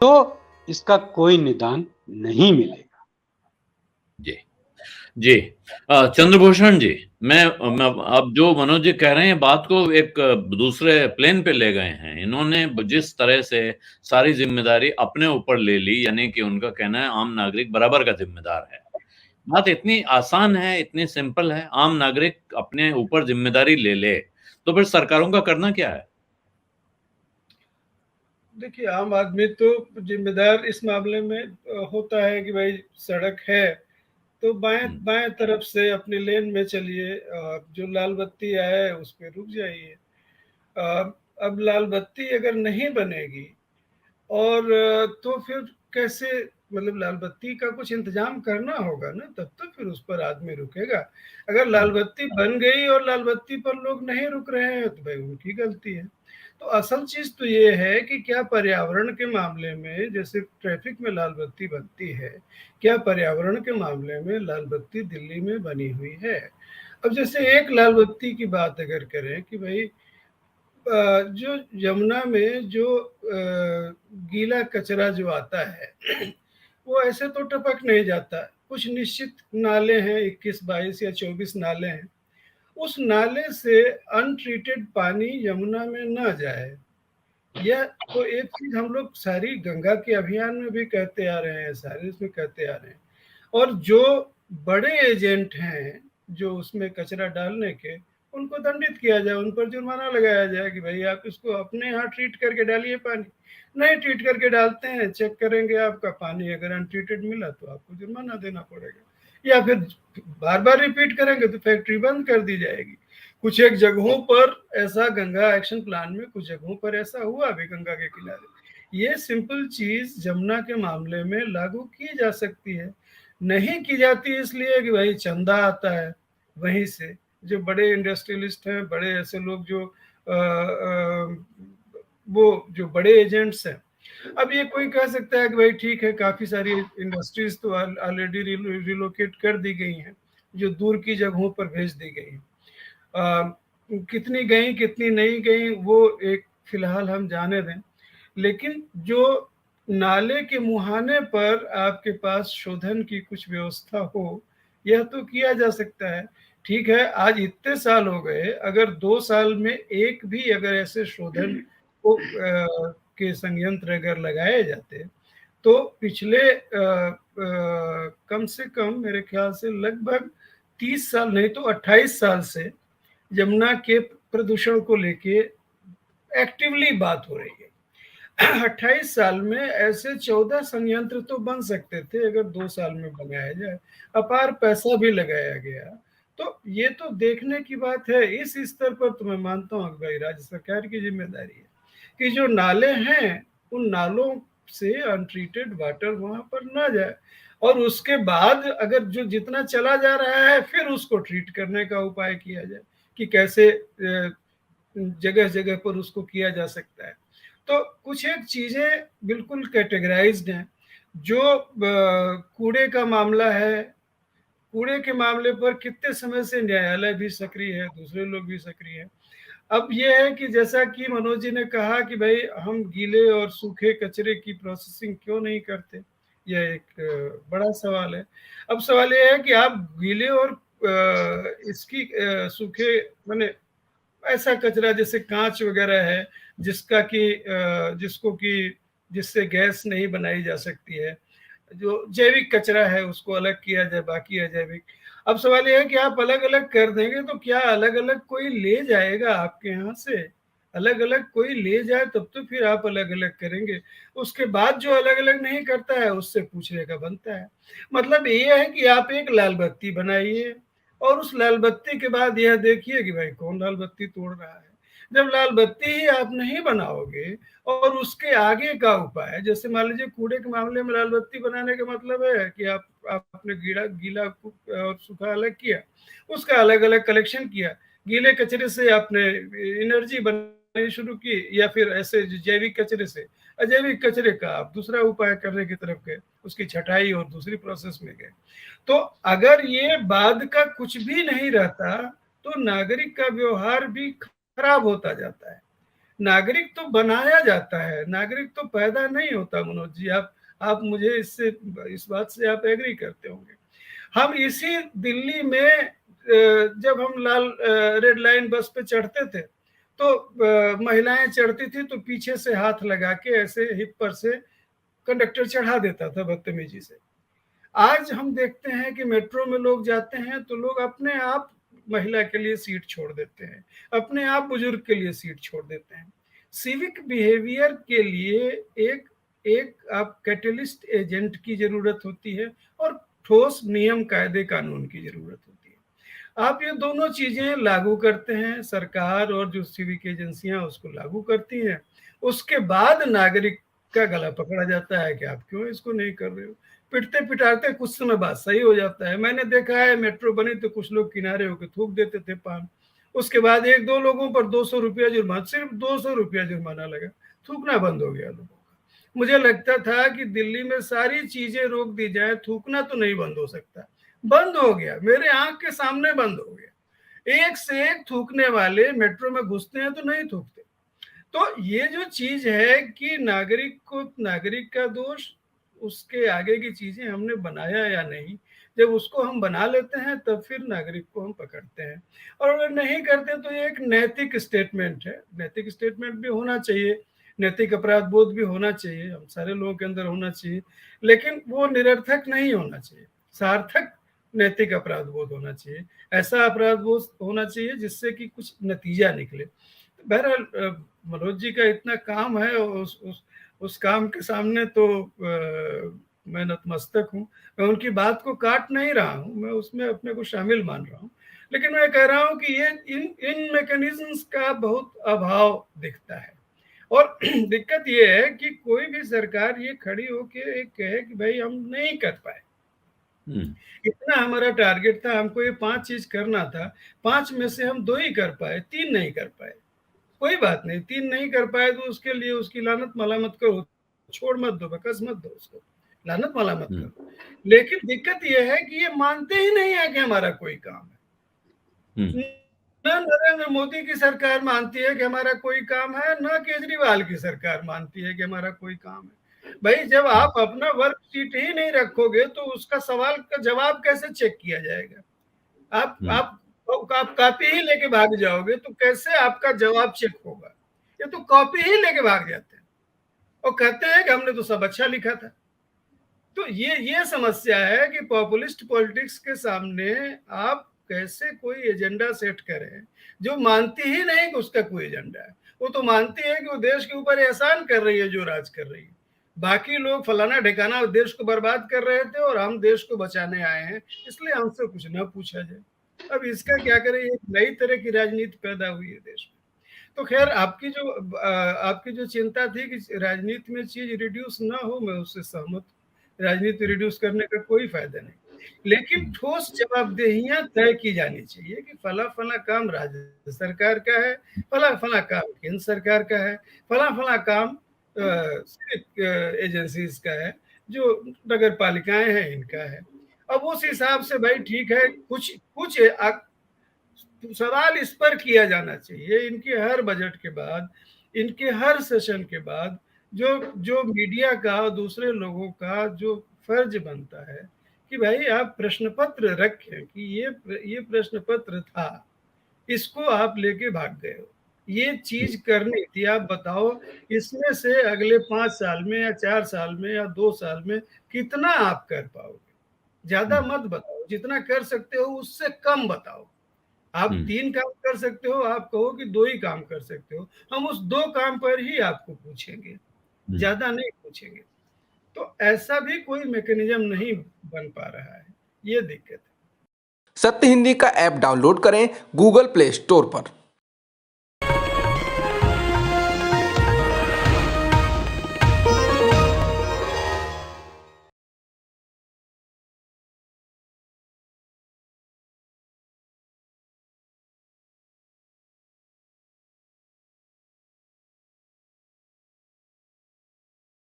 तो इसका कोई निदान नहीं मिलेगा। जी जी। चंद्रभूषण जी, मैं अब जो मनोज जी कह रहे हैं बात को एक दूसरे प्लेन पे ले गए हैं। इन्होंने जिस तरह से सारी जिम्मेदारी अपने ऊपर ले ली, यानी कि उनका कहना है आम नागरिक बराबर का जिम्मेदार है। बात इतनी आसान है, इतनी सिंपल है। आम नागरिक अपने ऊपर जिम्मेदारी ले ले तो फिर सरकारों का करना क्या है? देखिए, आम आदमी तो जिम्मेदार इस मामले में होता है कि भाई सड़क है तो बाएं बाएं तरफ से अपनी लेन में चलिए, जो लाल बत्ती आए उस पर रुक जाइए। अब लाल बत्ती अगर नहीं बनेगी और तो फिर कैसे, मतलब लाल बत्ती का कुछ इंतजाम करना होगा ना, तब तो फिर उस पर आदमी रुकेगा। अगर लाल बत्ती बन गई और लाल बत्ती पर लोग नहीं रुक रहे हैं तो भाई उनकी गलती है। तो असल चीज तो ये है कि क्या पर्यावरण के मामले में, जैसे ट्रैफिक में लाल बत्ती बनती है, क्या पर्यावरण के मामले में लाल बत्ती दिल्ली में बनी हुई है? अब जैसे एक लाल बत्ती की बात अगर करें कि भाई जो यमुना में जो गीला कचरा जो आता है वो ऐसे तो टपक नहीं जाता। कुछ निश्चित नाले हैं, 21, 22 या 24 नाले हैं। उस नाले से अनट्रीटेड पानी यमुना में ना जाए, यह तो एक चीज हम लोग सारी गंगा के अभियान में भी कहते आ रहे हैं, सारे इसमें कहते आ रहे हैं। और जो बड़े एजेंट हैं जो उसमें कचरा डालने के, उनको दंडित किया जाए, उन पर जुर्माना लगाया जाए कि भाई आप इसको अपने यहाँ ट्रीट करके डालिए। पानी नहीं ट्रीट करके डालते हैं, चेक करेंगे आपका पानी अगर अनट्रीटेड मिला तो आपको जुर्माना देना पड़ेगा, या फिर बार बार रिपीट करेंगे तो फैक्ट्री बंद कर दी जाएगी। कुछ एक जगहों पर ऐसा, गंगा एक्शन प्लान में कुछ जगहों पर ऐसा हुआ भी गंगा के किनारे। ये सिंपल चीज जमुना के मामले में लागू की जा सकती है। नहीं की जाती इसलिए कि भाई चंदा आता है वहीं से, जो बड़े इंडस्ट्रियलिस्ट हैं, बड़े ऐसे लोग जो वो जो बड़े एजेंट्स हैं। अब ये कोई कह सकता है कि भाई ठीक है, काफी सारी इंडस्ट्रीज तो ऑलरेडी रिलोकेट कर दी गई हैं, जो दूर की जगहों पर भेज दी गई हैं। कितनी गई कितनी नहीं गई वो एक फिलहाल हम जाने दें, लेकिन जो नाले के मुहाने पर आपके पास शोधन की कुछ व्यवस्था हो, यह तो किया जा सकता है। ठीक है, आज इतने साल हो गए, अगर 2 साल में एक भी अगर ऐसे शोधन को के संयंत्र अगर लगाए जाते तो पिछले कम से कम मेरे ख्याल से लगभग 30 साल नहीं तो 28 साल से यमुना के प्रदूषण को लेके एक्टिवली बात हो रही है। 28 साल में ऐसे 14 संयंत्र तो बन सकते थे अगर 2 साल में बनाया जाए, अपार पैसा भी लगाया गया। तो ये तो देखने की बात है। इस स्तर पर तो मैं मानता हूँ कि भाई राज्य सरकार की जिम्मेदारी है कि जो नाले हैं उन नालों से अनट्रीटेड वाटर वहां पर ना जाए, और उसके बाद अगर जो जितना चला जा रहा है फिर उसको ट्रीट करने का उपाय किया जाए कि कैसे जगह जगह पर उसको किया जा सकता है। तो कुछ एक चीजें बिल्कुल कैटेगराइज्ड हैं। जो कूड़े का मामला है, कूड़े के मामले पर कितने समय से न्यायालय भी सक्रिय है, दूसरे लोग भी सक्रिय है। अब ये है कि जैसा कि मनोज जी ने कहा कि भाई हम गीले और सूखे कचरे की प्रोसेसिंग क्यों नहीं करते, यह एक बड़ा सवाल है। अब सवाल यह है कि आप गीले और इसकी सूखे माने ऐसा कचरा जैसे कांच वगैरह है जिसका कि जिसको कि जिससे गैस नहीं बनाई जा सकती है, जो जैविक कचरा है उसको अलग किया जाए, बाकी अजैविक। अब सवाल यह है कि आप अलग अलग कर देंगे तो क्या अलग अलग कोई ले जाएगा आपके यहाँ से? अलग अलग कोई ले जाए तब तो फिर आप अलग अलग करेंगे। उसके बाद जो अलग अलग नहीं करता है उससे पूछने का बनता है। मतलब ये है कि आप एक लाल बत्ती बनाइए और उस लाल बत्ती के बाद यह देखिए कि भाई कौन लाल बत्ती तोड़ रहा है। जब लाल बत्ती ही आप नहीं बनाओगे और उसके आगे का उपाय, जैसे मान लीजिए कूड़े के मामले में लाल बत्ती बनाने का मतलब है कि आपने गीला गीला और सूखा अलग किया, उसका अलग अलग कलेक्शन किया, गीले कचरे से आपने एनर्जी बनानी शुरू की, या फिर ऐसे जैविक कचरे से अजैविक कचरे का आप दूसरा उपाय करने की तरफ गए, उसकी छटाई और दूसरी प्रोसेस में गए। तो अगर ये बाद का कुछ भी नहीं रहता तो नागरिक का व्यवहार भी खराब होता जाता है। नागरिक तो बनाया जाता है, नागरिक तो पैदा नहीं होता। मनोज जी, आप मुझे इस बात से आप एग्री करते होंगे। हम इसी दिल्ली में जब हम रेड लाइन बस पे चढ़ते थे तो महिलाएं चढ़ती थी तो पीछे से हाथ लगा के ऐसे हिप पर से कंडक्टर चढ़ा देता था बदतमीजी से। आज हम देखते हैं कि मेट्रो में लोग जाते हैं तो लोग अपने आप महिला के लिए सीट छोड़ देते हैं, अपने आप बुजुर्ग के लिए सीट छोड़ देते हैं। सिविक बिहेवियर के लिए एक आप कैटलिस्ट एजेंट की जरूरत होती है और ठोस नियम कायदे कानून की जरूरत होती है। आप ये दोनों चीजें लागू करते हैं, सरकार और जो सिविक एजेंसियां उसको लागू करती हैं, उसके बाद नागरिक का गला पकड़ा जाता है कि आप क्यों इसको नहीं कर रहे हो। पिटते पिटाते कुछ समय बाद सही हो जाता है। मैंने देखा है मेट्रो बनी तो कुछ लोग किनारे होकर थूक देते थे पान, उसके बाद 1-2 लोगों पर 200 रुपया जुर्माना, सिर्फ 200 रुपया जुर्माना लगा, थूकना बंद हो गया लोगों का। मुझे लगता था कि दिल्ली में सारी चीजें रोक दी जाए, थूकना तो नहीं बंद हो सकता, बंद हो गया, मेरे आंख के सामने बंद हो गया। एक से एक थूकने वाले मेट्रो में घुसते हैं तो नहीं थूकते। तो ये जो चीज है कि नागरिक का दोष, उसके आगे की चीजें हमने बनाया या नहीं, जब उसको हम बना लेते हैं तब फिर नागरिक को हम पकड़ते हैं। और अगर नहीं करते तो ये एक नैतिक स्टेटमेंट है, नैतिक स्टेटमेंट भी होना चाहिए, नैतिक अपराध बोध भी होना चाहिए, हम सारे लोगों के अंदर होना चाहिए, लेकिन वो निरर्थक नहीं होना चाहिए, सार्थक नैतिक अपराध बोध होना चाहिए। ऐसा अपराध बोध होना चाहिए जिससे कि कुछ नतीजा निकले। बहरहाल मनोज जी का इतना काम है, उस काम के सामने तो मैं नतमस्तक हूँ। मैं उनकी बात को काट नहीं रहा हूँ, मैं उसमें अपने को शामिल मान रहा हूँ, लेकिन मैं कह रहा हूँ कि ये इन मैकेनिज्म्स का बहुत अभाव दिखता है। और दिक्कत ये है कि कोई भी सरकार ये खड़ी होके एक कहे कि भाई हम नहीं कर पाए, इतना हमारा टारगेट था, हमको ये 5 चीज करना था, 5 में से हम 2 ही कर पाए, 3 नहीं कर पाए, कोई बात नहीं, 3 नहीं कर पाए तो उसके लिए उसकी लानत मलामत करो, छोड़ मत दो, बकस मत दो, उसको लानत मलामत करो। लेकिन दिक्कत यह है कि ये मानते ही नहीं है कि हमारा कोई काम है। न नरेंद्र मोदी की सरकार मानती है कि हमारा कोई काम है, न केजरीवाल की सरकार मानती है कि हमारा कोई काम है। भाई जब आप अपना वर्कशीट ही नहीं रखोगे तो उसका सवाल का जवाब कैसे चेक किया जाएगा? आप कॉपी ही लेके भाग जाओगे तो कैसे आपका जवाब चेक होगा? ये तो कॉपी ही लेके भाग जाते हैं और कहते हैं कि हमने तो सब अच्छा लिखा था। तो ये समस्या है कि पॉपुलिस्ट पॉलिटिक्स के सामने आप कैसे कोई एजेंडा सेट करें जो मानती ही नहीं कि उसका कोई एजेंडा है। वो तो मानती है कि वो देश के ऊपर एहसान कर रही है जो राज कर रही है, बाकी लोग फलाना ठिकाना देश को बर्बाद कर रहे थे और हम देश को बचाने आए हैं, इसलिए हमसे कुछ ना पूछा जाए। अब इसका क्या करें, एक नई तरह की राजनीति पैदा हुई है देश में। तो खैर आपकी जो चिंता थी कि राजनीति में चीज रिड्यूस ना हो, मैं उससे सहमत। राजनीति रिड्यूस करने का कोई फायदा नहीं, लेकिन ठोस जवाबदेहियां तय की जानी चाहिए कि फला फला काम राज्य सरकार का है, फला फला काम केंद्र सरकार का है, फला फला काम सिविक एजेंसीज का है, जो नगर पालिकाएं हैं इनका है। अब उस हिसाब से भाई ठीक है, कुछ सवाल इस पर किया जाना चाहिए इनके हर बजट के बाद, इनके हर सेशन के बाद, जो मीडिया का दूसरे लोगों का जो फर्ज बनता है कि भाई आप प्रश्न पत्र रखें कि ये प्रश्न पत्र था, इसको आप लेके भाग गए हो, ये चीज करनी थी, आप बताओ इसमें से अगले 5 साल में या 4 साल में या 2 साल में कितना आप कर पाओगे। ज्यादा मत बताओ, जितना कर सकते हो उससे कम बताओ। आप 3 काम कर सकते हो, आप कहो कि 2 ही काम कर सकते हो, हम उस 2 काम पर ही आपको पूछेंगे, ज्यादा नहीं पूछेंगे। तो ऐसा भी कोई मैकेनिज्म नहीं बन पा रहा है, ये दिक्कत है। सत्य हिंदी का ऐप डाउनलोड करें गूगल प्ले स्टोर पर।